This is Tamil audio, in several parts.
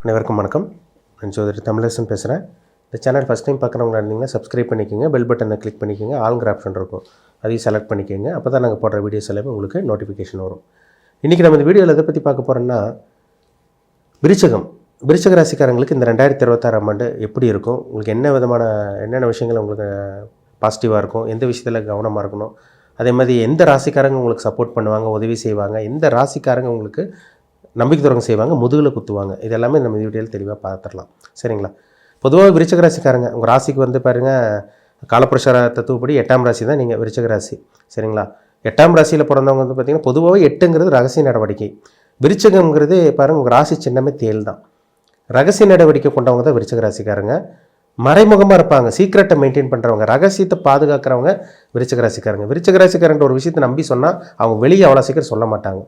அனைவருக்கும் வணக்கம். நான் ஜோதிடர் தமிழரசன் பேசுகிறேன். இந்த சேனல் ஃபஸ்ட் டைம் பார்க்குறவங்களா இருந்தீங்கன்னா சப்ஸ்கிரைப் பண்ணிக்கோங்க, பெல் பட்டனை கிளிக் பண்ணிக்கோங்க, ஆளுங்கிற ஆப்ஷன் இருக்கும் அதையும் செலக்ட் பண்ணிக்கோங்க. அப்போ தான் நாங்கள் போடுற வீடியோஸ் எல்லாமே உங்களுக்கு நோட்டிஃபிகேஷன் வரும். இன்றைக்கி நம்ம இந்த வீடியோவில் எதை பற்றி பார்க்க போகிறோன்னா, விருச்சக ராசிக்காரங்களுக்கு இந்த 2026ஆம் ஆண்டு எப்படி இருக்கும், உங்களுக்கு என்னென்ன விஷயங்கள் உங்களுக்கு பாசிட்டிவாக இருக்கும், எந்த விஷயத்தில் கவனமாக இருக்கணும், அதே மாதிரி எந்த ராசிக்காரங்க உங்களுக்கு சப்போர்ட் பண்ணுவாங்க, உதவி செய்வாங்க, எந்த ராசிக்காரங்க உங்களுக்கு நம்பிக்கை துரோகம் செய்வாங்க, முதுகில் குத்துவாங்க, இது எல்லாமே நம்ம வீடியோவில் தெளிவாக பார்த்துடலாம். சரிங்களா? பொதுவாக விருச்சக ராசிக்காரங்க உங்கள் ராசிக்கு வந்து பாருங்கள், காலப்புருஷ தத்துவப்படி 8ஆம் ராசி தான் நீங்கள் விருச்சக ராசி. சரிங்களா? 8ஆம் ராசியில் பிறந்தவங்க வந்து பார்த்திங்கன்னா பொதுவாகவே 8ங்கிறது ரகசிய நடவடிக்கை. விருச்சகங்கிறது பாருங்கள், உங்கள் ராசி சின்னமே தேல் தான். ரகசிய நடவடிக்கை கொண்டவங்க தான் விருச்சக ராசிக்காரங்க. மறைமுகமாக இருப்பாங்க, சீக்ரெட்டை மெயின்டைன் பண்ணுறவங்க, ரகசியத்தை பாதுகாக்கிறவங்க விருச்சக ராசிக்காரங்க. விருச்சக ராசிக்காரங்க ஒரு விஷயத்தை நம்பி சொன்னால் அவங்க வெளியே அவ்வளோ சீக்கிரம் சொல்ல மாட்டாங்க.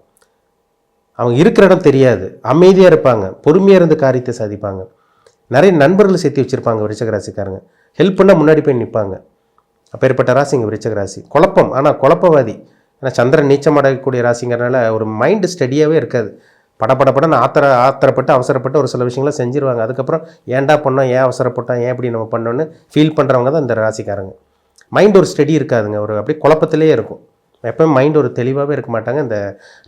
அவங்க இருக்கிற இடம் தெரியாது, அமைதியாக இருப்பாங்க, பொறுமையாக இருந்து காரியத்தை சாதிப்பாங்க. நிறைய நண்பர்கள் சேர்த்து வச்சுருப்பாங்க விருச்சக ராசிக்காரங்க. ஹெல்ப் பண்ணால் முன்னாடி போய் நிற்பாங்க. அப்பேற்பட்ட ராசிங்க விருச்சக ராசி. குழப்பம், ஆனால் குழப்பவாதி. ஏன்னா சந்திரன் நீச்சம் அடையக்கூடிய ராசிங்கிறனால ஒரு மைண்டு ஸ்டடியாகவே இருக்காது. படப்படப்படன்னு ஆத்திரப்பட்டு அவசரப்பட்டு ஒரு சில விஷயங்களை செஞ்சுருவாங்க. அதுக்கப்புறம் ஏன்டா பண்ணோம், ஏன் அவசரப்பட்டோம், ஏன் இப்படி நம்ம பண்ணோன்னு ஃபீல் பண்ணுறவங்க தான் இந்த ராசிக்காரங்க. மைண்ட் ஒரு ஸ்டடி இருக்காதுங்க, ஒரு அப்படியே குழப்பத்திலே இருக்கும். எப்போயும் மைண்ட் ஒரு தெளிவாகவே இருக்க மாட்டாங்க இந்த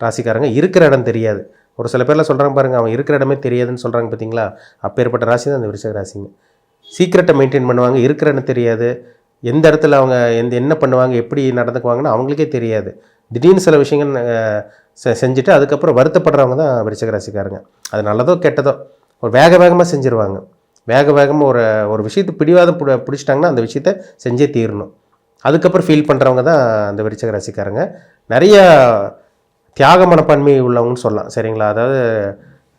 ராசிக்காரங்க. இருக்கிற இடம் தெரியாது. ஒரு சில பேர்லாம் சொல்கிறாங்க பாருங்கள், அவன் இருக்கிற இடமே தெரியாதுன்னு சொல்கிறாங்க பார்த்தீங்களா? அப்பேற்பட்ட ராசி தான் இந்த விருச்சக ராசிங்க. சீக்கிரட்டை மெயின்டைன் பண்ணுவாங்க, இருக்கிற இடம் தெரியாது, எந்த இடத்துல அவங்க என்ன பண்ணுவாங்க, எப்படி நடந்துக்குவாங்கன்னு அவங்களுக்கே தெரியாது. திடீர்னு சில விஷயங்கள் செஞ்சுட்டு அதுக்கப்புறம் வருத்தப்படுறவங்க தான் விருச்சக ராசிக்காரங்க. அது நல்லதோ கெட்டதோ ஒரு வேகமாக செஞ்சுருவாங்க. வேகமாக ஒரு விஷயத்தை பிடிவாதம் பிடிச்சிட்டாங்கன்னா அந்த விஷயத்தை செஞ்சே தீரணும். அதுக்கப்புறம் ஃபீல் பண்ணுறவங்க தான் அந்த விருச்சக ராசிக்காரங்க. நிறைய தியாக மனப்பான்மை உள்ளவங்கன்னு சொல்லலாம். சரிங்களா? அதாவது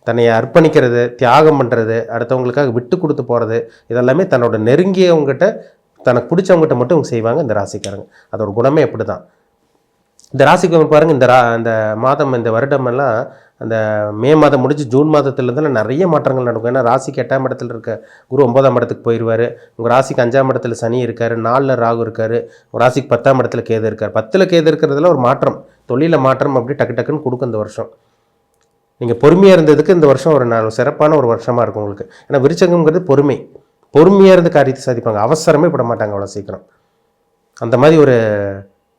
தன்னை அர்ப்பணிக்கிறது, தியாகம் பண்ணுறது, அடுத்தவங்களுக்காக விட்டு கொடுத்து போகிறது, இதெல்லாமே தன்னோட நெருங்கியவங்ககிட்ட, தனக்கு பிடிச்சவங்ககிட்ட மட்டும் அவங்க செய்வாங்க இந்த ராசிக்காரங்க. அதோட குணமே அப்படி தான். இந்த ராசிக்கு பாருங்கள், இந்த மாதம், இந்த வருடமெல்லாம் அந்த மே மாதம் முடிஞ்சு ஜூன் மாதத்துலேருந்து நிறைய மாற்றங்கள் நடக்கும். ஏன்னா ராசிக்கு 8ஆம் இடத்துல இருக்க குரு 9ஆம் இடத்துக்கு போயிடுவார். உங்கள் ராசிக்கு 5ஆம் இடத்துல சனி இருக்கார், 4ல் ராகு இருக்கார், உங்கள் ராசிக்கு 10ஆம் இடத்துல கேது இருக்கார். 10ல் கேது இருக்கிறதுல ஒரு மாற்றம், தொழிலில் மாற்றம் அப்படி டக்குன்னு கொடுக்கும் இந்த வருஷம். நீங்கள் பொறுமையாக இருந்ததுக்கு இந்த வருஷம் ஒரு சிறப்பான ஒரு வருஷமாக இருக்கும் உங்களுக்கு. ஏன்னா விருச்சகங்கிறது பொறுமையாக இருந்து காரியத்தை சாதிப்பாங்க, அவசரமே பட மாட்டாங்க அவ்வளோ சீக்கிரம். அந்த மாதிரி ஒரு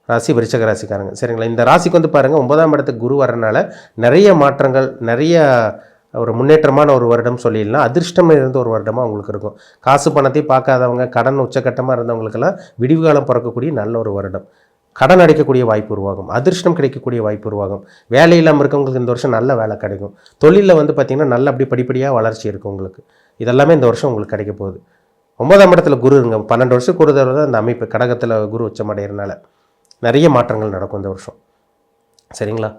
ராசி விருச்சக ராசிக்காரங்க. சரிங்களா? இந்த ராசிக்கு வந்து பாருங்கள், 9ஆம் இடத்துக்கு குரு வரனால நிறைய மாற்றங்கள், நிறைய ஒரு முன்னேற்றமான ஒரு வருடம் சொல்லிடலாம். அதிர்ஷ்டம் இருந்த ஒரு வருடமாக உங்களுக்கு இருக்கும். காசு பணத்தை பார்க்காதவங்க, கடன் உச்சக்கட்டமாக இருந்தவங்களுக்கெல்லாம் விடிவு காலம் பிறக்கக்கூடிய நல்ல ஒரு வருடம். கடன் அடைக்கக்கூடிய வாய்ப்பு உருவாகும், அதிர்ஷ்டம் கிடைக்கக்கூடிய வாய்ப்பு உருவாகும். வேலை இல்லாமல் இருக்கவங்களுக்கு இந்த வருஷம் நல்ல வேலை கிடைக்கும். தொழிலில் வந்து பார்த்திங்கன்னா நல்ல அப்படி படிப்படியாக வளர்ச்சி இருக்கும் உங்களுக்கு. இதெல்லாமே இந்த வருஷம் உங்களுக்கு கிடைக்க போகுது. 9ஆம் இடத்துல குரு இருங்க, 12 வருஷத்துக்கு ஒரு தடவை தான் அந்த அமைப்பு. கடகத்தில் குரு உச்சமடைகிறனால நிறைய மாற்றங்கள் நடக்கும் இந்த வருஷம். சரிங்களா?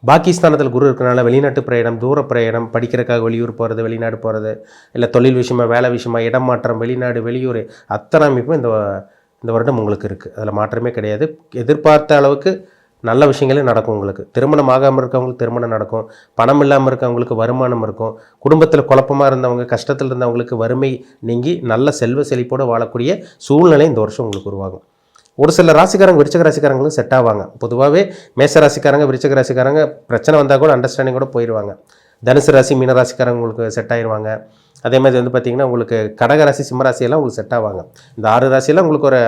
பாகிஸ்தானத்தில் குரு இருக்கிறனால வெளிநாட்டு பிரயாணம், தூர பிரயாணம், படிக்கிறதுக்காக வெளியூர் போகிறது, வெளிநாடு போகிறது, இல்லை தொழில் விஷயமா, வேலை விஷயமா, இடம் மாற்றம், வெளிநாடு, வெளியூர், அத்தனை அமைப்பும் இந்த வருடம் உங்களுக்கு இருக்குது. அதில் மாற்றமே கிடையாது. எதிர்பார்த்த அளவுக்கு நல்ல விஷயங்களே நடக்கும் உங்களுக்கு. திருமணம் ஆகாமல் இருக்கவங்களுக்கு திருமணம் நடக்கும். பணம் இல்லாமல் இருக்கவங்களுக்கு வருமானம் இருக்கும். குடும்பத்தில் குழப்பமாக இருந்தவங்க, கஷ்டத்தில் இருந்தவங்களுக்கு வறுமை நீங்கி நல்ல செல்வ செழிப்போடு வாழக்கூடிய சூழ்நிலை இந்த வருஷம் உங்களுக்கு உருவாகும். ஒரு சில ராசிக்காரங்க விருச்சக ராசிக்காரங்களும் செட் ஆவாங்க. பொதுவாகவே மேச ராசிக்காரங்க, விருச்சக ராசிக்காரங்க பிரச்சனை வந்தால் கூட அண்டர்ஸ்டாண்டிங் கூட போயிடுவாங்க. தனுசு ராசி, மீன ராசிக்காரங்க உங்களுக்கு செட் ஆயிடுவாங்க. அதே மாதிரி வந்து பார்த்திங்கன்னா உங்களுக்கு கடக ராசி, சிம்ம ராசியெல்லாம் உங்களுக்கு செட் ஆவாங்க. இந்த 6 ராசியெல்லாம் உங்களுக்கு ஒரு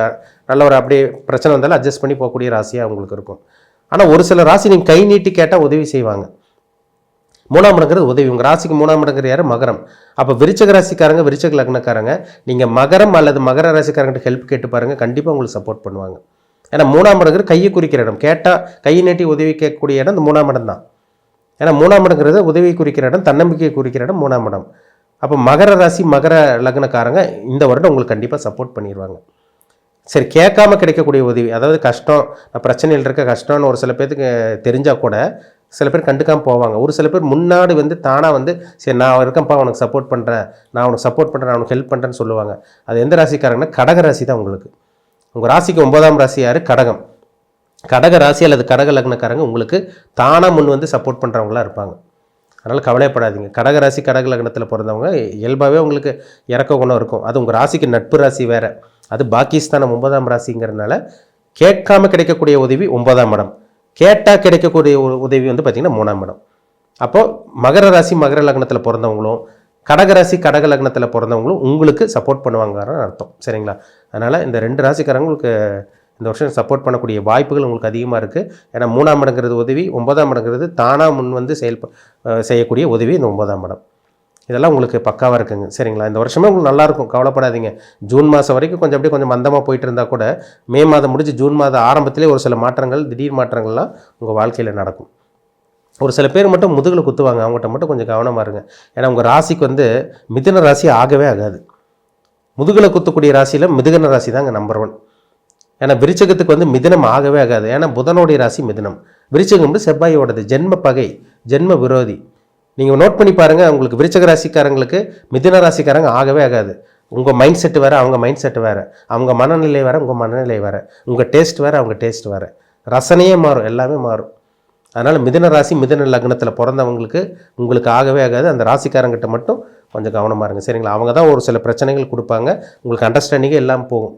நல்ல ஒரு அப்படியே பிரச்சனை வந்தாலும் அட்ஜஸ்ட் பண்ணி போகக்கூடிய ராசியாக உங்களுக்கு இருக்கும். ஆனால் ஒரு சில ராசி நீங்கள் கை நீட்டி கேட்டால் உதவி செய்வாங்க. 3ஆம் இடங்கிறது உதவி. உங்கள் ராசிக்கு 3ஆம் இடங்கிற யார்? மகரம். அப்போ விருச்சக ராசிக்காரங்க, விருச்சக லக்னக்காரங்க, நீங்கள் மகரம் அல்லது மகர ராசிக்காரங்கிட்ட ஹெல்ப் கேட்டு பாருங்கள், கண்டிப்பாக உங்களுக்கு சப்போர்ட் பண்ணுவாங்க. ஏன்னா 3ஆம் இடங்கிறது கையை குறிக்கிற இடம். கேட்டால் கையை நீட்டி உதவி கேட்கக்கூடிய இடம் இந்த 3ஆம் இடம் தான். ஏன்னா 3ஆம் இடங்கிறது உதவி குறிக்கிற இடம், தன்னம்பிக்கையை குறிக்கிற இடம் 3ஆம் இடம். அப்போ மகர ராசி, மகர லக்னக்காரங்க இந்த வருடம் உங்களுக்கு கண்டிப்பாக சப்போர்ட் பண்ணிடுவாங்க. சரி, கேட்காம கிடைக்கக்கூடிய உதவி, அதாவது கஷ்டம், பிரச்சனையில் இருக்க கஷ்டம்னு ஒரு சில பேருக்கு தெரிஞ்சால் கூட சில பேர் கண்டுக்காமல் போவாங்க. ஒரு சில பேர் முன்னாடி வந்து தானாக வந்து சரி நான் இருக்கேன்ப்பா, உனக்கு சப்போர்ட் பண்ணுறேன், நான் உனக்கு சப்போர்ட் பண்ணுறேன், நான் உனக்கு ஹெல்ப் பண்ணுறேன்னு சொல்லுவாங்க. அது எந்த ராசிக்காரங்கன்னா கடக ராசி தான் உங்களுக்கு. உங்கள் ராசிக்கு 9ஆம் ராசி யார்? கடகம். கடக ராசி அல்லது கடக லக்னக்காரங்க உங்களுக்கு தானாக முன் வந்து சப்போர்ட் பண்ணுறவங்களாம் இருப்பாங்க. அதனால் கவலைப்படாதீங்க. கடக ராசி, கடக லக்னத்தில் பிறந்தவங்க இயல்பாகவே உங்களுக்கு இறக்க குணம் இருக்கும். அது உங்கள் ராசிக்கு நட்பு ராசி வேறு. அது பாகிஸ்தானம் 9ஆம் ராசிங்கிறதுனால கேட்காம கிடைக்கக்கூடிய உதவி 9ஆம் இடம், கேட்டால் கிடைக்கக்கூடிய உதவி வந்து பார்த்திங்கன்னா 3ஆம் இடம். அப்போது மகர ராசி, மகர லக்னத்தில் பிறந்தவங்களும் கடகராசி கடக லக்னத்தில் பிறந்தவங்களும் உங்களுக்கு சப்போர்ட் பண்ணுவாங்கன்னு அர்த்தம். சரிங்களா? அதனால் இந்த 2 ராசிக்காரங்களுக்கு இந்த வருஷம் சப்போர்ட் பண்ணக்கூடிய வாய்ப்புகள் உங்களுக்கு அதிகமாக இருக்குது. ஏன்னா 3ஆம் இடங்கிறது உதவி, 9ஆம் இடங்கிறது தானாக முன் வந்து செய்யக்கூடிய உதவி இந்த 9ஆம் இடம். இதெல்லாம் உங்களுக்கு பக்காவாக இருக்குங்க. சரிங்களா? இந்த வருஷமே உங்களுக்கு நல்லாயிருக்கும், கவலைப்படாதீங்க. ஜூன் மாதம் வரைக்கும் கொஞ்சம் மந்தமாக போயிட்டு இருந்தால் கூட மே மாதம் முடிஞ்சு ஜூன் மாதம் ஆரம்பத்திலே ஒரு சில மாற்றங்கள், திடீர் மாற்றங்கள்லாம் உங்கள் வாழ்க்கையில் நடக்கும். ஒரு சில பேர் மட்டும் முதுகில் குத்துவாங்க, அவங்ககிட்ட மட்டும் கொஞ்சம் கவனமாக இருங்க. ஏன்னா உங்கள் ராசிக்கு வந்து மிதுன ராசி ஆகவே ஆகாது. முதுகில் குத்தக்கூடிய ராசியில் மிதுன ராசி தாங்க நம்பர் 1. ஏன்னா விருச்சகத்துக்கு வந்து மிதுனம் ஆகவே ஆகாது. ஏன்னா புதனுடைய ராசி மிதுனம், விருச்சகம் வந்து செவ்வாயோடது, ஜென்ம பகை, ஜென்ம விரோதி. நீங்கள் நோட் பண்ணி பாருங்கள், உங்களுக்கு விருச்சக ராசிக்காரங்களுக்கு மிதுன ராசிக்காரங்க ஆகவே ஆகாது. உங்கள் மைண்ட் செட்டு வேறு, அவங்க மைண்ட் செட்டு வேறு, அவங்க மனநிலை வேறு, உங்கள் மனநிலை வேறு, உங்கள் டேஸ்ட் வேறு, அவங்க டேஸ்ட் வேறு, ரசனையே மாறும், எல்லாமே மாறும். அதனால் மிதுன ராசி மிதுன லக்னத்தில் பிறந்தவங்களுக்கு உங்களுக்கு ஆகவே ஆகாது. அந்த ராசிக்காரங்கிட்ட மட்டும் கொஞ்சம் கவனமாக இருங்க. சரிங்களா? அவங்க தான் ஒரு சில பிரச்சனைகள் கொடுப்பாங்க, உங்களுக்கு அண்டர்ஸ்டாண்டிங்கே இல்லாமல் போகும்,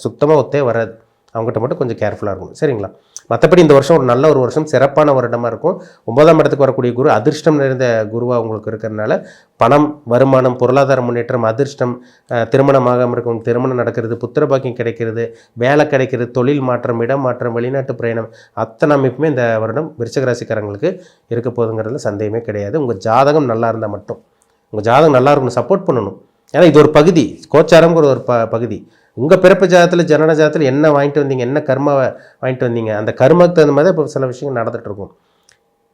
சுத்தமாக ஒத்தே வராது. அவங்ககிட்ட மட்டும் கொஞ்சம் கேர்ஃபுல்லாக இருக்கும். சரிங்களா? மற்றபடி இந்த வருஷம் ஒரு நல்ல ஒரு வருஷம், சிறப்பான வருடமாக இருக்கும். 9ஆம் இடத்துக்கு வரக்கூடிய குரு அதிர்ஷ்டம் நிறைந்த குருவாக உங்களுக்கு இருக்கிறதுனால பணம், வருமானம், பொருளாதார முன்னேற்றம், அதிர்ஷ்டம், திருமணமாகாமல் இருக்கும் திருமணம் நடக்கிறது, புத்திர பாக்கியம் கிடைக்கிறது, வேலை கிடைக்கிறது, தொழில் மாற்றம், இடம் மாற்றம், வெளிநாட்டு பிரயாணம், அத்தனை அமைப்புமே இந்த வருடம் விருச்சிக ராசிக்காரங்களுக்கு இருக்க போகுதுங்கிறதுல சந்தேகமே கிடையாது. உங்கள் ஜாதகம் நல்லா இருந்தால் மட்டும், உங்கள் ஜாதகம் நல்லா இருக்கணும், சப்போர்ட் பண்ணணும். ஏன்னா இது ஒரு பகுதி, கோச்சாரங்கிற ஒரு பகுதி. உங்கள் பிறப்பு ஜாதத்தில், ஜனன ஜாதத்தில் என்ன வாங்கிட்டு வந்தீங்க, என்ன கர்மாவை வாங்கிட்டு வந்தீங்க, அந்த கர்மாவுக்கு தகுந்த மாதிரி இப்போ சில விஷயங்கள் நடந்துகிட்ருக்கும்.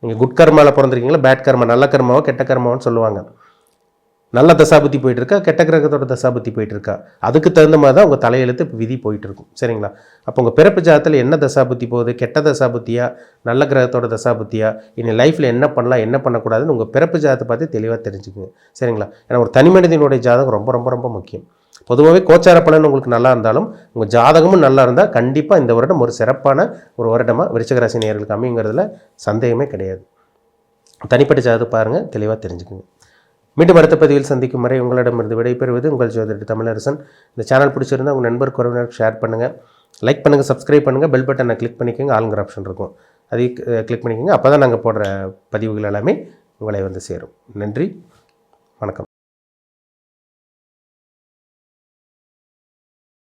நீங்கள் குட் கர்மாவில் பிறந்திருக்கீங்களா, பேட் கர்மா, நல்ல கர்மாவோ கெட்ட கர்மாவோன்னு சொல்லுவாங்க. நல்ல தசாபுத்தி போயிட்டுருக்கா, கெட்ட கிரகத்தோட தசாபுத்தி போயிட்டுருக்கா, அதுக்கு தகுந்த மாதிரி தான் உங்கள் தலையெழுத்து விதி போயிட்டுருக்கும். சரிங்களா? அப்போ உங்கள் பிறப்பு ஜாதத்தில் என்ன தசாபுத்தி போகுது, கெட்ட தசாபுத்தியா, நல்ல கிரகத்தோட தசாபுத்தியா, இனி லைஃப்பில் என்ன பண்ணலாம், என்ன பண்ணக்கூடாதுன்னு உங்கள் பிறப்பு ஜாதத்தை பார்த்து தெளிவாக தெரிஞ்சுக்குங்க. சரிங்களா? ஏன்னா ஒரு தனி மனிதனுடைய ஜாதகம் ரொம்ப ரொம்ப ரொம்ப முக்கியம். பொதுவாகவே கோச்சார பலன் உங்களுக்கு நல்லா இருந்தாலும் உங்கள் ஜாதகமும் நல்லா இருந்தால் கண்டிப்பாக இந்த வருடம் ஒரு சிறப்பான ஒரு வருடமாக விருச்சிக ராசி நேயர்களுக்கு அமைங்கிறதுல சந்தேகமே கிடையாது. தனிப்பட்ட ஜாதகம் பாருங்கள், தெளிவாக தெரிஞ்சுக்குங்க. மீண்டும் அடுத்த பதிவில் சந்திக்கும் வரை உங்களிடமிருந்து விடைபெறுவது உங்கள் ஜோதிடர் தமிழரசன். இந்த சேனல் பிடிச்சிருந்தால் உங்கள் நண்பர் உறவினருக்கு ஷேர் பண்ணுங்கள், லைக் பண்ணுங்கள், சப்ஸ்கிரைப் பண்ணுங்கள், பெல் பட்டனை கிளிக் பண்ணிக்கோங்க, ஆளுங்கிற ஆப்ஷன் இருக்கும், அதையும் கிளிக் பண்ணிக்கோங்க. அப்போ தான் நாங்கள் போடுற பதிவுகள் எல்லாமே உங்களை வந்து சேரும். நன்றி, வணக்கம்.